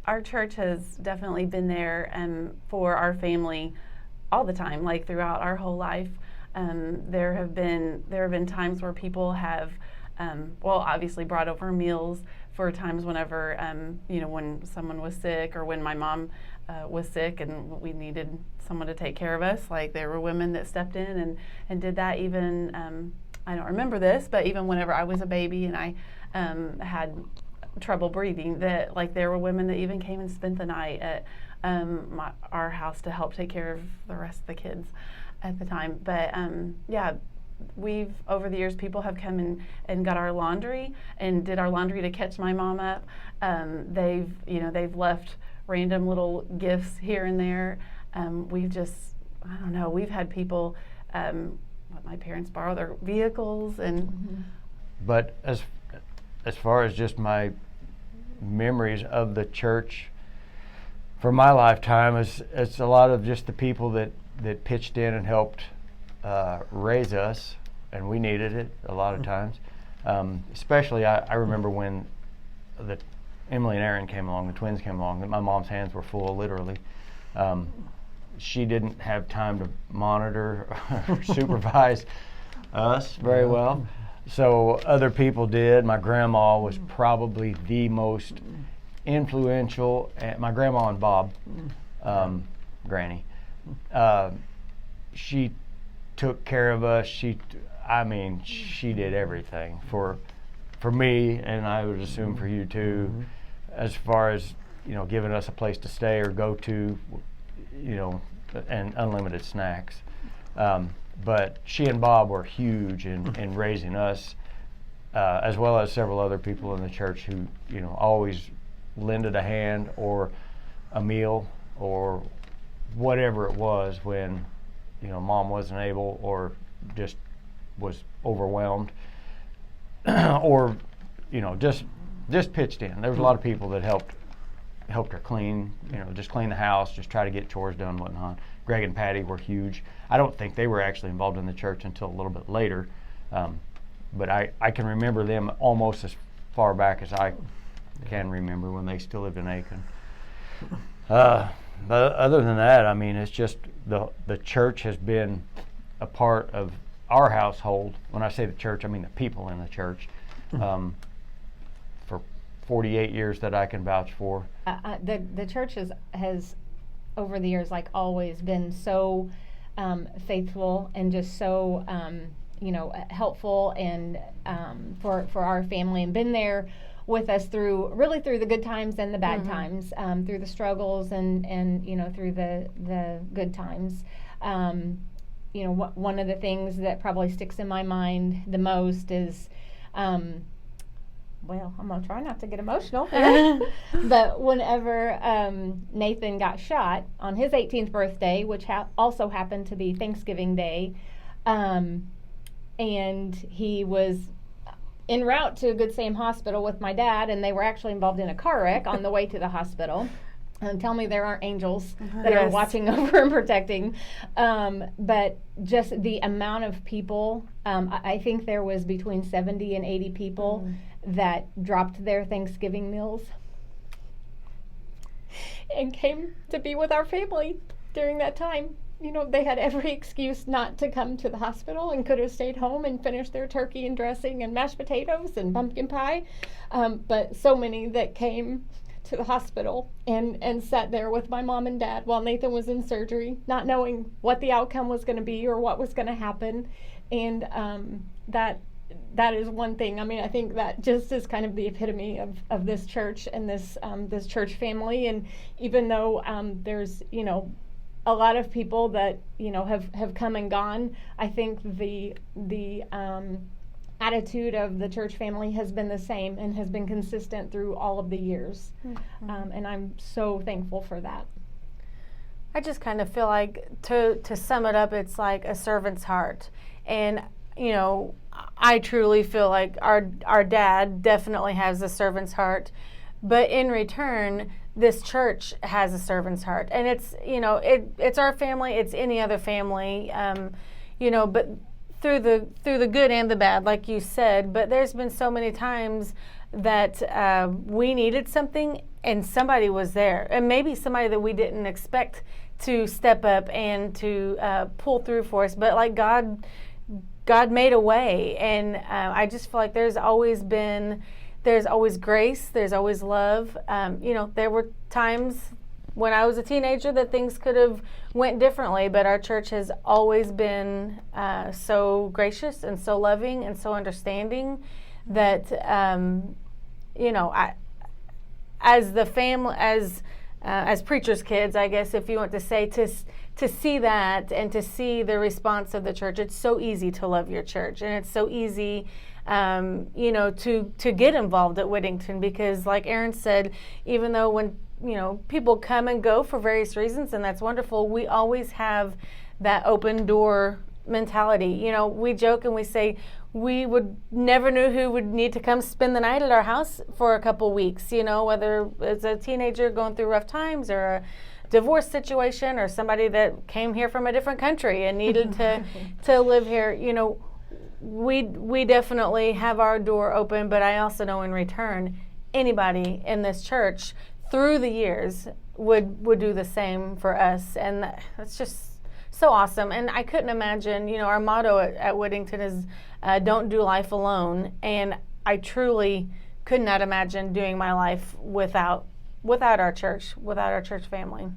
our church has definitely been there for our family all the time, like throughout our whole life. There have been times where people have, obviously brought over meals for times whenever, when someone was sick or when my mom was sick and we needed someone to take care of us. Like there were women that stepped in and did that. Even I don't remember this, but even whenever I was a baby and I had trouble breathing, that like there were women that even came and spent the night at our house to help take care of the rest of the kids at the time. But we've over the years people have come and got our laundry and did our laundry to catch my mom up. They've left random little gifts here and there. We've had people let my parents borrow their vehicles and. But as far as just my memories of the church for my lifetime, it's a lot of just the people that pitched in and helped raise us, and we needed it a lot of times. Especially, I remember when Emily and Aaron came along, the twins came along, my mom's hands were full, literally. She didn't have time to monitor or supervise us very well. So other people did. My grandma was probably the most influential. My grandma and Bob, Granny, she took care of us. She did everything for me, and I would assume for you too, as far as giving us a place to stay or go to, and unlimited snacks. But she and Bob were huge in raising us, as well as several other people in the church who, always lended a hand or a meal or whatever it was when, Mom wasn't able or just was overwhelmed, or, just pitched in. There was a lot of people that helped her clean, just clean the house, just try to get chores done and whatnot. Greg and Patty were huge. I don't think they were actually involved in the church until a little bit later, but I can remember them almost as far back as I can remember when they still lived in Aiken. But other than that, it's just the church has been a part of our household. When I say the church, I mean the people in the church, for 48 years that I can vouch for. The church has over the years, like always, been so faithful and just so helpful and for our family, and been there with us through the good times and the bad times, through the struggles and through the good times. One of the things that probably sticks in my mind the most is, I'm going to try not to get emotional, but whenever Nathan got shot on his 18th birthday, which also happened to be Thanksgiving Day, and he was en route to Good Sam Hospital with my dad, and they were actually involved in a car wreck on the way to the hospital. And tell me there aren't angels that are watching over and protecting. But just the amount of people, I think there was between 70 and 80 people that dropped their Thanksgiving meals and came to be with our family during that time. They had every excuse not to come to the hospital and could have stayed home and finished their turkey and dressing and mashed potatoes and pumpkin pie. But so many that came to the hospital and sat there with my mom and dad while Nathan was in surgery, not knowing what the outcome was going to be or what was going to happen. And that is one thing. I think that just is kind of the epitome of this church and this church family. And even though there's a lot of people that have come and gone, I think the attitude of the church family has been the same and has been consistent through all of the years. And I'm so thankful for that. I just kind of feel like to sum it up, it's like a servant's heart. And I truly feel like our dad definitely has a servant's heart, but in return, this church has a servant's heart. And it's it's our family, it's any other family, but through the good and the bad, like you said. But there's been so many times that we needed something and somebody was there, and maybe somebody that we didn't expect to step up and to pull through for us, but like God made a way. And I just feel like there's always grace, there's always love. There were times when I was a teenager that things could have went differently, but our church has always been so gracious and so loving and so understanding that as the family, as preachers' kids, I guess, if you want to say, to see that and to see the response of the church, it's so easy to love your church, and it's so easy, to get involved at Whittington, because, like Aaron said, even though when people come and go for various reasons, and that's wonderful, we always have that open door mentality. We joke and we say we would never knew who would need to come spend the night at our house for a couple weeks, whether it's a teenager going through rough times or a divorce situation or somebody that came here from a different country and needed to live here. We definitely have our door open, but I also know in return, anybody in this church through the years would do the same for us, and that's just so awesome. And I couldn't imagine, our motto at Whittington is don't do life alone, and I truly could not imagine doing my life without our church family.